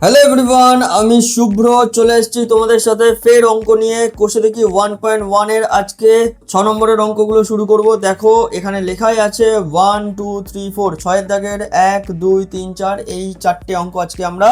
Hello everyone, আমি শুভ্র চলে এসেছি তোমাদের সাথে ফের অঙ্ক নিয়ে। কোষে দেখি 1.1 এর আজকে 6 নম্বরের অঙ্কগুলো শুরু করব। দেখো এখানে লেখাই আছে 1 2 3 4, 6 দাগের 1 2 3 4, এই 4টে অঙ্ক আজকে আমরা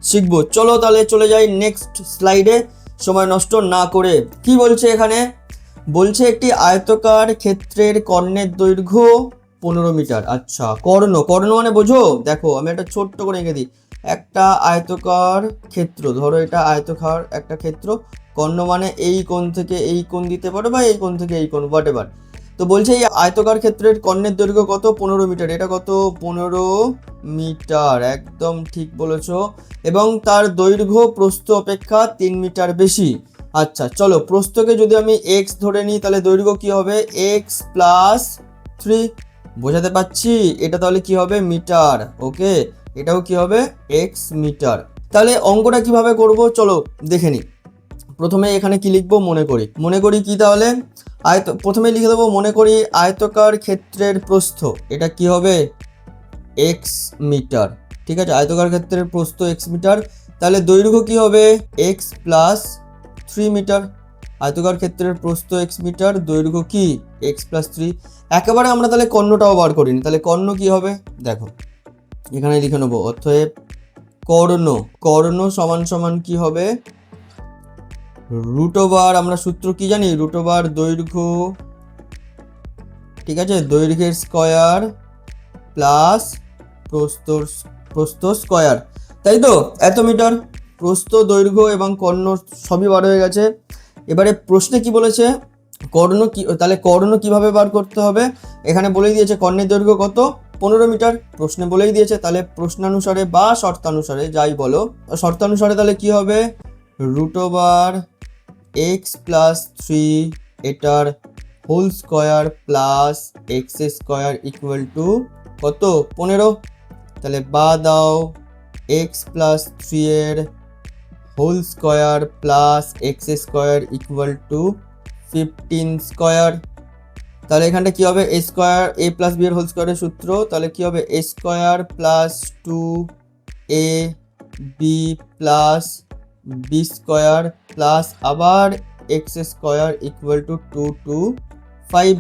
শিখবো। চলো তাহলে চলে যাই নেক্সট স্লাইডে সময় নষ্ট না করে। কি বলছে এখানে? বলছে একটি আয়তকার ক্ষেত্রের কর্ণের দৈর্ঘ্য 15 মিটার। আচ্ছা, কর্ণ কর্ণ মানে বোঝো? দেখো আমি একটা ছোট্ট করে এঁকে দিই। একটা আয়তকার ক্ষেত্র, ধরো এটা আয়তকার একটা ক্ষেত্র, কর্ণ মানে এই কোণ থেকে এই কোণ দিতে পারো বা এই কোণ থেকে এই কোণ, হোয়াট এভার। তো বলছে এই আয়তকার ক্ষেত্রের কর্ণের দৈর্ঘ্য কত? 15 মিটার। এটা কত? 15 মিটার, একদম ঠিক বলেছো। এবং তার দৈর্ঘ্য প্রস্থ অপেক্ষা 3 মিটার বেশি। আচ্ছা চলো, প্রস্থকে যদি আমি এক্স ধরে নিই তাহলে দৈর্ঘ্য কি হবে? X plus 3। বোঝাতে পারছি? এটা তাহলে কি হবে? মিটার। ওকে, এটাও কি হবে? X metre. তাহলে অঙ্কটা কিভাবে করব চলো দেখে নিই। প্রথমে এখানে কি লিখবো? মনে করি কি তাহলে? প্রথমে লিখে দেবো মনে করি আয়তকার ক্ষেত্রের প্রস্থ, এটা কি হবে? X metre. ঠিক আছে, আয়তকার ক্ষেত্রের প্রস্থ এক্স মিটার, তাহলে দৈর্ঘ্য কি হবে? X plus 3 meter. আয়তকার ক্ষেত্রের প্রস্থ এক্স মিটার, দৈর্ঘ্য কি? X plus 3। একেবারে আমরা তাহলে কর্ণটাও বার করিনি, তাহলে কর্ণ কি হবে? দেখো এখানে লিখে নেবো, অতএব কর্ণ কর্ণ সমান সমান কি হবে? রুট ওভার, আমরা সূত্র কি জানি? রুট ওভার দৈর্ঘ্য, ঠিক আছে, দৈর্ঘ্যের স্কয়ার প্লাস প্রস্থ স্কয়ার, তাই তো? এত মিটার প্রস্থ, দৈর্ঘ্য এবং কর্ণ সবই বার হয়ে গেছে। এবারে প্রশ্নে কি বলেছে? কর্ণ কি, তাহলে কর্ণ কিভাবে বার করতে হবে? এখানে বলেই দিয়েছে কর্ণের দৈর্ঘ্য কত? 15 মিটার। প্রশ্নে বলেই দিয়েছে, তাহলে প্রশ্নানুসারে বা শর্তানুসারে যাই বলো, শর্তানুসারে তাহলে কি হবে? রুট ওভার এক্স প্লাস 3 এটার whole square plus x square equal to কত? 15। তাহলে বা দাও এক্স প্লাস 3 এর whole square plus x square equal to 15 square. তাহলে এখানটা কি হবে? A square, A plus B এর হোল স্কয়ারের সূত্র, তাহলে কি হবে? A square plus 2 A B plus B square plus আবার এক্স স্কয়ার ইকুয়াল টু 2 2 5।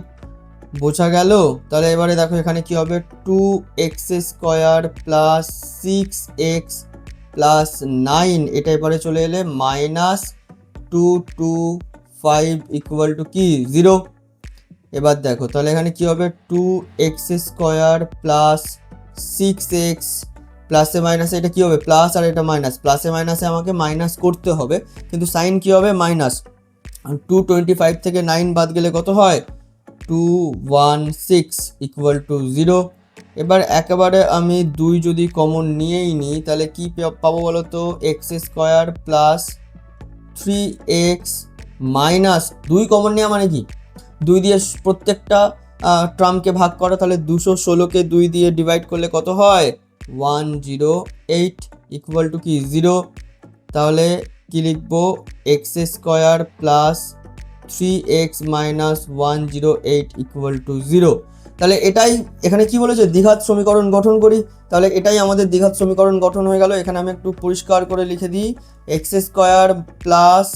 বোঝা গেল? তাহলে এবারে দেখো এখানে কি হবে? 2x square plus 6x plus 9, এটা এবারে চলে এলে মাইনাস 2 2 5 ইকুয়াল টু কি? 0। এবার দেখো তাহলে এখানে কি হবে? 2x স্কয়ার প্লাস 6x প্লাসে মাইনাসে এটা কি হবে? প্লাস, আর এটা মাইনাস। প্লাসে মাইনাসে আমাকে মাইনাস করতে হবে, কিন্তু সাইন কি হবে? মাইনাস। 225 থেকে 9 বাদ গেলে কত হয়? 216 ইকুয়াল টু 0। এবার একেবারে আমি 2 যদি কমন নিয়েই নিই তাহলে কি পাবো বলো তো? X square plus 3x minus 2 common নেওয়া মানে কি? 2 দিয়ে প্রত্যেকটা টার্মকে ভাগ করা, তাহলে 216কে 2 দিয়ে ডিভাইড করলে কত হয়? 108 ইকুয়াল টু কি? 0। তাহলে কি লিখবো? X square plus 3x minus 108 equal to 0। তাহলে এটাই এখানে কি বলেছে? দ্বিঘাত সমীকরণ গঠন করি। তাহলে এটাই আমাদের দ্বিঘাত সমীকরণ গঠন হয়ে গেল। এখানে আমি একটু পরিষ্কার করে লিখে দিই, x square plus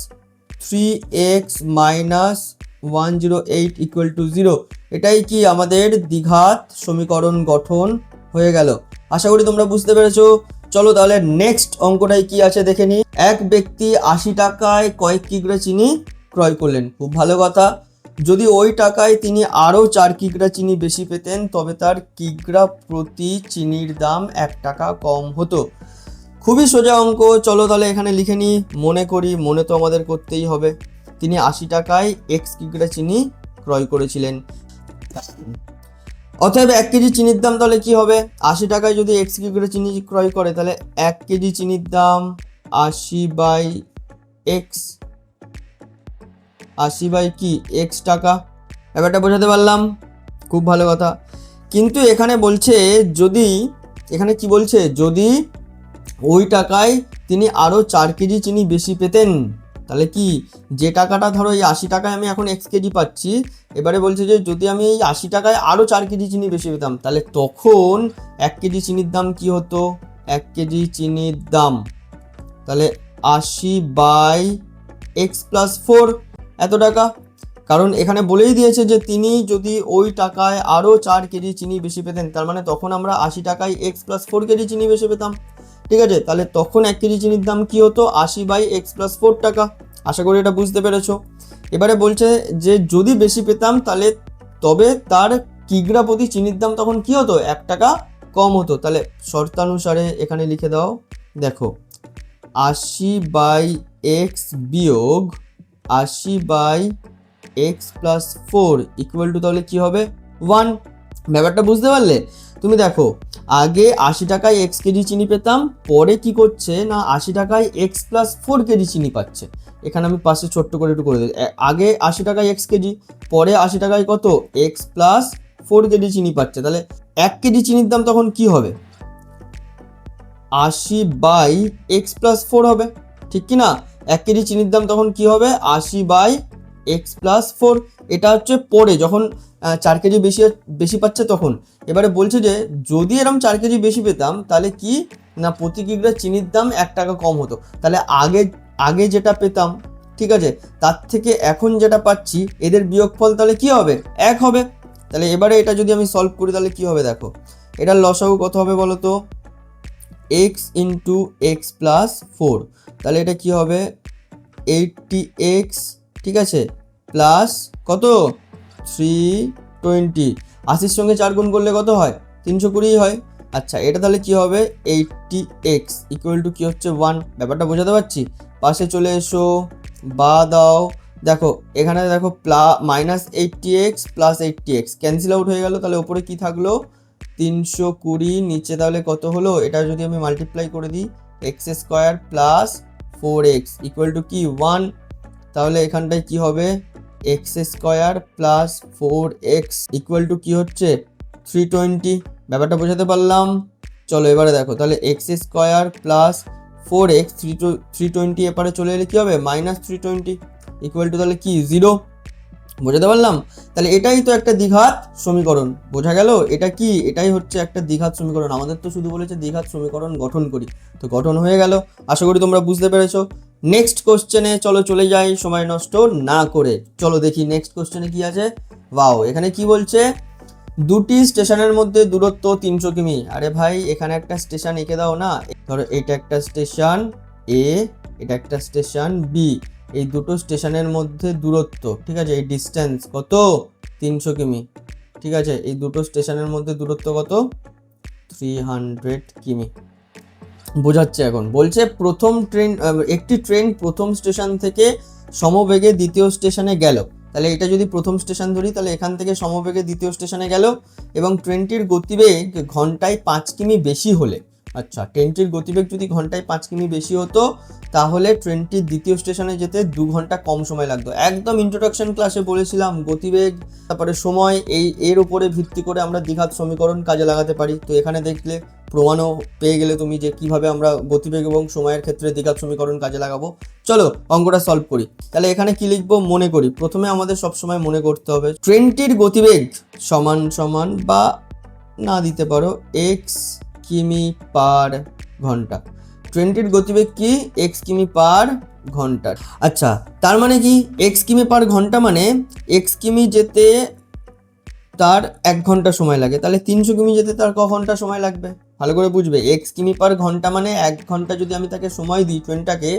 3x minus 108 equal to 0। এটাই কি আমাদের দ্বিঘাত সমীকরণ গঠন হয়ে গেল। আশা করি তোমরা বুঝতে পেরেছো। চলো তাহলে নেক্সট অঙ্কটাই কি আছে দেখে নিই। এক ব্যক্তি 80 টাকায় কয়েক কিগ্রা চিনি ক্রয় করলেন। খুব ভালো কথা। যদি ওই টাকায় তিনি আরও 4 কিগ্রা চিনি বেশি পেতেন তবে তার কিগ্রা প্রতি চিনির দাম 1 টাকা কম হতো। খুবই সোজা অঙ্ক। চলো তাহলে এখানে লিখে নিই। মনে করি, মনে তো আমাদের করতেই হবে। তিনি 80 টাকায় এক্স কিগ্রা চিনি ক্রয় করেছিলেন। অতএব 1 কেজি চিনির দাম তাহলে কি হবে? 80 টাকায় যদি এক্স কিগ্রা চিনি ক্রয় করে তাহলে 1 কেজি চিনির দাম 80 বাই এক্স, 80 বাই কি? এক্স টাকা। ব্যাপারটা বোঝাতে পারলাম? খুব ভালো কথা। কিন্তু এখানে বলছে যদি, এখানে কি বলছে? যদি ওই টাকায় তিনি আরও 4 কেজি চিনি বেশি পেতেন, তাহলে কি? যে টাকাটা ধরো এই 80 টাকায় আমি এখন এক্স কেজি পাচ্ছি, এবারে বলছে যে যদি আমি এই 80 টাকায় আরও 4 কেজি চিনি বেশি পেতাম তাহলে তখন 1 কেজি চিনির দাম কি হতো? 1 কেজি চিনির দাম তাহলে 80/x+4 এত টাকা। কারণ এখানে বলেই দিয়েছে যে তিনি যদি ওই টাকায় আরও 4 কেজি চিনি বেশি পেতেন, তার মানে তখন আমরা 80 টাকায় x+4 কেজি চিনি বেশি পেতাম। ঠিক আছে, তাহলে তখন 1 কেজি চিনির দাম কি হতো? 80/x+4 টাকা। আশা করি এটা বুঝতে পেরেছো। এবারে বলছে যে যদি বেশি পেতাম তাহলে তবে তার কিগ্রা প্রতি চিনির দাম তখন কি হতো? 1 টাকা কম হতো। তাহলে শর্তানুসারে এখানে লিখে দাও, দেখো 80/x বিয়োগ 80/x+4 ইকুয়াল টু তাহলে কি হবে? 1। ব্যাপারটা বুঝতে পারলে? তুমি দেখো আগে 80 টাকায় x কেজি চিনি পেতাম, পরে কি করছে না 80 টাকায় x+4 কেজি চিনি পাচ্ছে। এখানে আমি পাশে ছোট্ট করে একটু করে দিই, আগে 80 টাকায় x কেজি, পরে 80 টাকায় কত? x+4 কেজি চিনি পাচ্ছে। তাহলে 1 কেজি চিনির দাম তখন কি হবে? 80/x+4 হবে, ঠিক কি না? 1 কেজি চিনির দাম তখন কি হবে? 80/x+4। এটা হচ্ছে পরে যখন 4 কেজি বেশি পাচ্ছে তখন। এবারে বলছে যে যদি এরকম 4 কেজি বেশি পেতাম তাহলে কি না প্রতি কিগ্রা চিনির দাম 1 টাকা কম হতো। তাহলে আগে যেটা পেতাম, ঠিক আছে, তার থেকে এখন যেটা পাচ্ছি এদের বিয়োগফল তাহলে কি হবে? 1 হবে। তাহলে এবারে এটা যদি আমি সলভ করি তাহলে কি হবে দেখো, এটার লসাগু কত হবে বলো তো? x ইন্টু x+4, তাহলে এটা কি হবে? 80x, ঠিক আছে, প্লাস কত? 320। 80-র সঙ্গে 4 গুণ করলে কত হয়? 320 হয়। আচ্ছা, এটা তাহলে কি হবে? 80x ইকুয়াল টু কি হচ্ছে? 1। ব্যাপারটা বোঝাতে পারছি? পাশে চলে এসো, বা দাও, দেখো এখানে দেখো -80x plus 80x cancel out হয়ে গেল। তাহলে ওপরে কি থাকলো? 320। নিচে তাহলে কত হলো? এটা যদি আমি মাল্টিপ্লাই করে দিই, x² plus 4x equal to কি? 1। তাহলে এখানটায় কি হবে? x² plus 4x equal to কি হচ্ছে? 320। ব্যাপারটা বোঝাতে পারলাম? চলো এবারে দেখো, তাহলে x² প্লাস 4x 320 এপারে চলে এলে কি হবে? -320 ইকুয়াল টু তাহলে কি? 0। বোঝাতে পারলাম? তাহলে এটাই তো একটা দ্বিঘাত সমীকরণ। বোঝা গেল? এটা কি? এটাই হচ্ছে একটা দ্বিঘাত সমীকরণ। আমাদের তো শুধু বলেছে দ্বিঘাত সমীকরণ গঠন করি, তো গঠন হয়ে গেল। আশা করি তোমরা বুঝতে পেরেছো। নেক্সট কোশ্চেনে চলো চলে যাই সময় নষ্ট না করে। চলো দেখি নেক্সট কোশ্চেনে কি আছে। ওয়াও, এখানে কি বলছে? দুটি স্টেশনের মধ্যে দূরত্ব 300 কিমি। আরে ভাই, এখানে একটা স্টেশন এঁকে দাও না। ধরো এটা একটা স্টেশন এ, এটা একটা স্টেশন বি। এই দুটো স্টেশনের মধ্যে দূরত্ব, ঠিক আছে, এই ডিস্টেন্স কত? 300 কিমি। ঠিক আছে, এই দুটো স্টেশনের মধ্যে দূরত্ব কত? 300 কিমি। বোঝাচ্ছে এখন। বলছে একটি ট্রেন প্রথম স্টেশন থেকে সমবেগে দ্বিতীয় স্টেশনে গেল। তাহলে এটা যদি প্রথম স্টেশন ধরি, তাহলে এখান থেকে সমবেগে দ্বিতীয় স্টেশনে গেল এবং ট্রেনটির গতিবেগ ঘন্টায় 5 কিমি বেশি হলে, আচ্ছা, ট্রেনটির গতিবেগ যদি ঘন্টায় 5 কিমি বেশি হতো তাহলে ট্রেনটির দ্বিতীয় স্টেশনে যেতে 2 ঘন্টা কম সময় লাগতো। একদম ইন্ট্রোডাকশন ক্লাসে বলেছিলাম গতিবেগ তারপরে সময়, এর উপরে ভিত্তি করে আমরা দ্বিঘাত সমীকরণ কাজে লাগাতে পারি। তো এখানে দেখলে প্রমাণও পেয়ে গেলে তুমি যে কিভাবে আমরা গতিবেগ এবং সময়ের ক্ষেত্রে দ্বিঘাত সমীকরণ কাজে লাগাবো। চলো অঙ্কটা সলভ করি। তাহলে এখানে কি লিখবো? মনে করি। প্রথমে আমাদের সবসময় মনে করতে হবে ট্রেনটির গতিবেগ সমান সমান বা না দিতে পারো x কিমি পার ঘন্টা। ট্রেনটির গতিবেগ কি? x কিমি পার ঘন্টা। আচ্ছা, তার মানে কি? x কিমি পার ঘন্টা মানে x কিমি যেতে তার 1 ঘন্টা সময় লাগে। তাহলে 300 কিমি যেতে তার ক ঘন্টা সময় লাগবে? ভালো করে বুঝবে। x কিমি পার ঘন্টা মানে 1 ঘন্টা যদি আমি তাকে সময় দিই ট্রেনটাকে,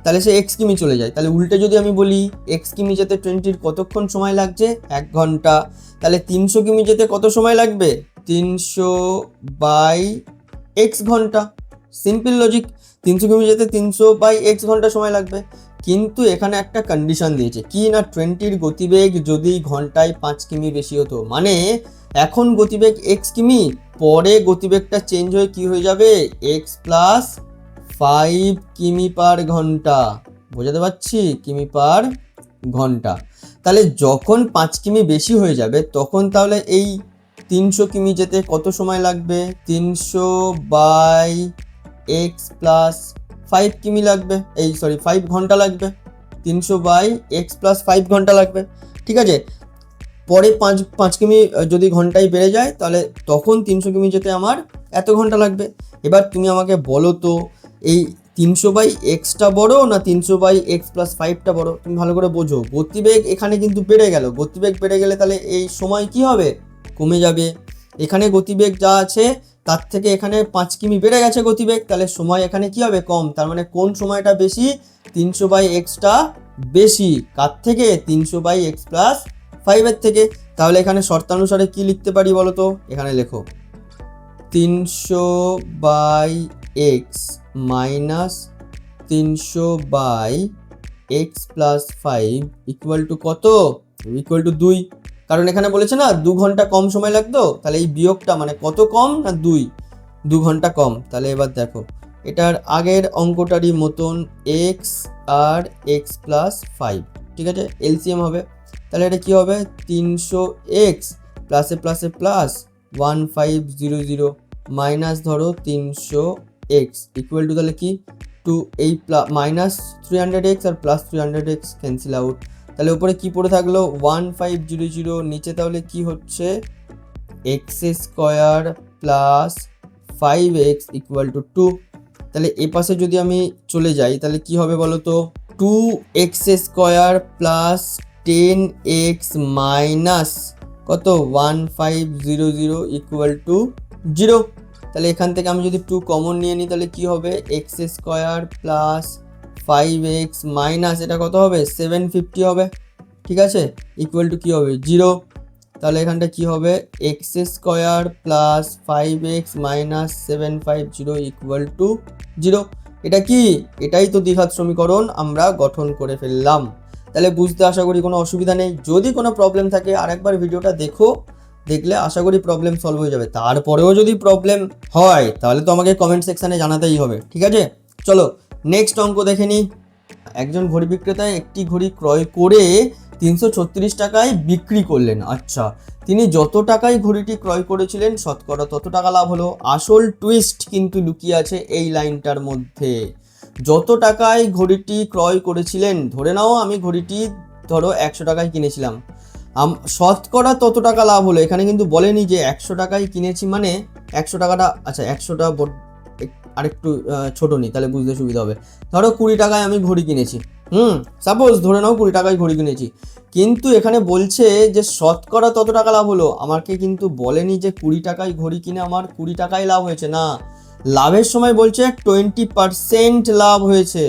তাহলে সে x কিমি চলে যায়। তাহলে উল্টে যদি আমি বলি x কিমি যেতে ট্রেনটির কতক্ষণ সময় লাগছে? 1 ঘন্টা। তাহলে 300 কিমি যেতে কত সময় লাগবে? 300/x ঘন্টা। Simple logic. 300 কিমি যেতে 300/x ঘন্টা সময় লাগবে। কিন্তু এখানে একটা কন্ডিশন দিয়েছে কি না, ট্রেনটির গতিবেগ যদি ঘন্টায় 5 কিমি বেশি হতো, মানে এখন গতিবেগ x কিমি, পরে গতিবেগটা চেঞ্জ হয়ে কি হয়ে যাবে? x প্লাস 5 কিমি পার ঘন্টা। বোঝাতে পারছি? কিমি পার ঘন্টা। তাহলে যখন 5 কিমি বেশি হয়ে যাবে তখন তাহলে এই 300 কিমি যেতে কত সময় লাগবে? 300/x প্লাস 5 কিমি লাগবে, 5 ঘন্টা লাগবে। 300/x প্লাস 5 ঘন্টা লাগবে, ঠিক আছে। পরে 5 কিমি যদি ঘন্টায় বেড়ে যায় তাহলে তখন 300 কিমি যেতে আমার এত ঘন্টা লাগবে। এবার তুমি আমাকে বলো তো এই 300/xটা বড় না 300/x+5টা বড়? তুমি ভালো করে বোঝো। গতিবেগ এখানে কিন্তু বেড়ে গেল, গতিবেগ বেড়ে গেলে তাহলে এই সময় কি হবে? কমে যাবে। এখানে গতিবেগ যা আছে তার থেকে এখানে 5 কিমি বেড়ে গেছে গতিবেগ, তাহলে সময় এখানে কি হবে? কম। তার মানে কোন সময়টা বেশি? 300/xটা বেশি। কার থেকে? 300/x+5 এর থেকে। তাহলে এখানে শর্তানুসারে কি লিখতে পারি বলো তো? এখানে লেখো 300/x minus 300/x+5 equal to কত? Equal to 2। কারণ এখানে বলেছে না 2 ঘন্টা কম সময় লাগতো, তাহলে এই বিয়োগটা মানে কত কম? না 2 ঘন্টা কম। তাহলে এবার দেখো এটার আগের অঙ্কটারই মতন x আর x+5, ঠিক আছে, এলসিএম হবে। তাহলে এটা কি হবে? 300x প্লাসে প্লাসে প্লাস 1500 মাইনাস ধরো 300x ইকুয়াল টু তাহলে কি 2, এই মাইনাস 300x আর প্লাস 300x ক্যান্সেল আউট। তাহলে উপরে কি পড়ে থাকলো? 1500, নিচে তাহলে কি হচ্ছে? x² plus 5x equal to 2। তাহলে এ পাশে যদি আমি চলে যাই তাহলে কি হবে বলো তো? 2x² প্লাস 10x মাইনাস কত? 1500 ইকুয়াল টু 0। তাহলে এখান থেকে আমি যদি 2 কমন নিয়ে নিই তাহলে কি হবে? x² প্লাস 5x মাইনাস এটা কত হবে? 750 হবে, ঠিক আছে, ইকুয়াল টু কি হবে? 0। তাহলে এখানটা কি হবে? x² plus 5x minus 750 equal to 0। এটা কি? এটাই তো দ্বিঘাত সমীকরণ আমরা গঠন করে ফেললাম। তাহলে বুঝতে আশা করি কোনো অসুবিধা নেই। যদি কোনো প্রবলেম থাকে আরেকবার ভিডিওটা দেখো, দেখলে আশা করি প্রবলেম সলভ হয়ে যাবে। তারপরেও যদি প্রবলেম হয় তাহলে তো আমাকে কমেন্ট সেকশানে জানাতেই হবে, ঠিক আছে? চলো নেক্সট অঙ্ক দেখে নিই। একজন ঘড়ি বিক্রেতায় একটি ঘড়ি ক্রয় করে 336 টাকায় বিক্রি করলেন। আচ্ছা, তিনি যত টাকায় ঘড়িটি ক্রয় করেছিলেন শতকরা তত টাকা লাভ হলো। আসল টুইস্ট কিন্তু লুকিয়ে আছে এই লাইনটার মধ্যে। যত টাকায় ঘড়িটি ক্রয় করেছিলেন, ধরে নাও আমি ঘড়িটি ধরো 100 টাকায় কিনেছিলাম, শতকরা তত টাকা লাভ হলো। এখানে কিন্তু বলেনি যে 100 টাকায় কিনেছি মানে 100 টাকাটা, আচ্ছা 100টা আরেকটু ছোট নিই তাহলে বুঝতে সুবিধা হবে। ধরো 20 টাকায় আমি ঘড়ি কিনেছি, সাপোজ ধরে নাও 20 টাকায় ঘড়ি কিনেছি, কিন্তু এখানে বলছে যে শতকরা তত টাকা লাভ হলো। আমাকে কিন্তু বলেনি যে 20 টাকায় ঘড়ি কিনে আমার 20 টাকায় লাভ হয়েছে, না, লাভের সময় বলছে 20% লাভ হয়েছে।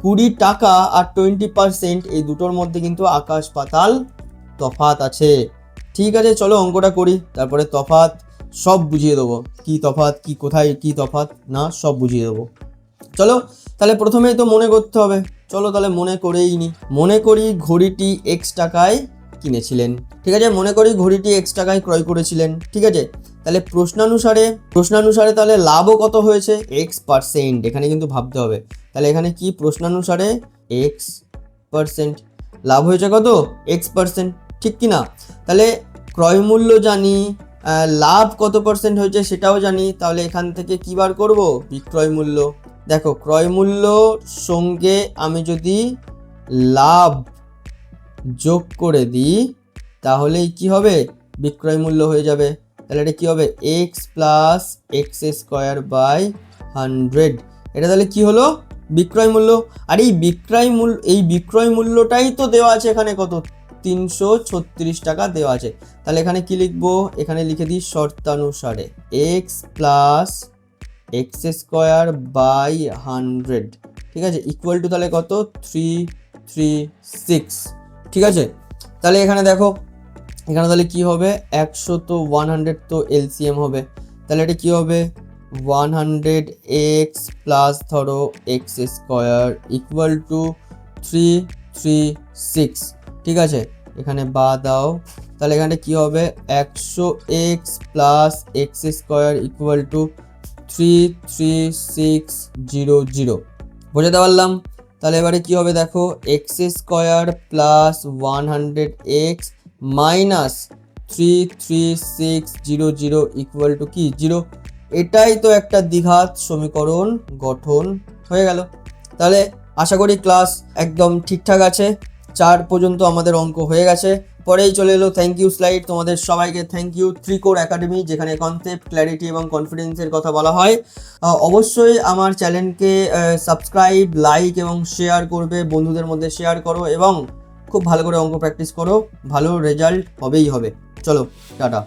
20 টাকা আর 20% এই দুটোর মধ্যে কিন্তু আকাশ পাতাল তফাৎ আছে। ঠিক আছে, চলো অঙ্কটা করি, তারপরে তফাৎ সব বুঝিয়ে দেবো। কি তফাৎ, কি কোথায় কি তফাৎ না সব বুঝিয়ে দেবো। চলো তাহলে প্রথমেই তো মনে করতে হবে। চলো তাহলে মনে করেই নি। মনে করি ঘড়িটি x টাকায় কিনেছিলেন, ঠিক আছে, মনে করি ঘড়িটি x টাকায় ক্রয় করেছিলেন, ঠিক আছে। তাহলে প্রশ্নানুসারে তাহলে লাভও কত হয়েছে? x%। এখানে কিন্তু ভাবতে হবে। তাহলে এখানে কি প্রশ্নানুসারে x%, লাভ হয়েছে কত? x%, ঠিক কি না? তাহলে ক্রয় মূল্য জানি, লাভ কত পার্সেন্ট হয়েছে সেটাও জানি। তাহলে এখান থেকে কি বার করব? বিক্রয় মূল্য। দেখো ক্রয় মূল্য সঙ্গে আমি যদি লাভ যোগ করে দিই তাহলেই কি হবে? বিক্রয় মূল্য হয়ে যাবে। তাহলে এটা কি হবে? x plus x²/100। এটা তাহলে কি হলো? বিক্রয় মূল্য। আর এই বিক্রয় মূল্যটাই তো দেওয়া আছে এখানে, কত? 336 টাকা দেওয়া আছে। তাহলে এখানে কি লিখবো? এখানে লিখে দিই শর্তানুসারে x প্লাস x²/100, ঠিক আছে, ইকুয়াল টু তাহলে কত? 336, ঠিক আছে। তাহলে এখানে দেখো, এখানে তাহলে কি হবে? 100 তো 100 তো এলসিএম হবে। তাহলে এটা কি হবে? 100x প্লাস ধরো x² ইকুয়াল টু 336, ঠিক আছে। এখানে বা দাও, তাহলে এখানে কি হবে? 100x plus x² equal to 33600। বোঝাতে পারলাম? তাহলে এবারে কি হবে দেখো, x² plus 100x minus 33600 equal to কি? 0। এটাই তো একটা দ্বিঘাত সমীকরণ গঠন হয়ে গেল। তাহলে আশা করি ক্লাস একদম ঠিকঠাক আছে। 4 পর্যন্ত আমাদের অঙ্ক হয়ে গেছে। পরেই চলে এলো থ্যাংক ইউ স্লাইড। তোমাদের সবাইকে থ্যাংক ইউ। 3 কোর একাডেমি, যেখানে কনসেপ্ট, ক্ল্যারিটি এবং কনফিডেন্সের কথা বলা হয়। অবশ্যই আমার চ্যানেলকে সাবস্ক্রাইব, লাইক এবং শেয়ার করবে, বন্ধুদের মধ্যে শেয়ার করো এবং খুব ভালো করে অঙ্ক প্র্যাকটিস করো, ভালো রেজাল্ট হবেই হবে। চলো টাটা।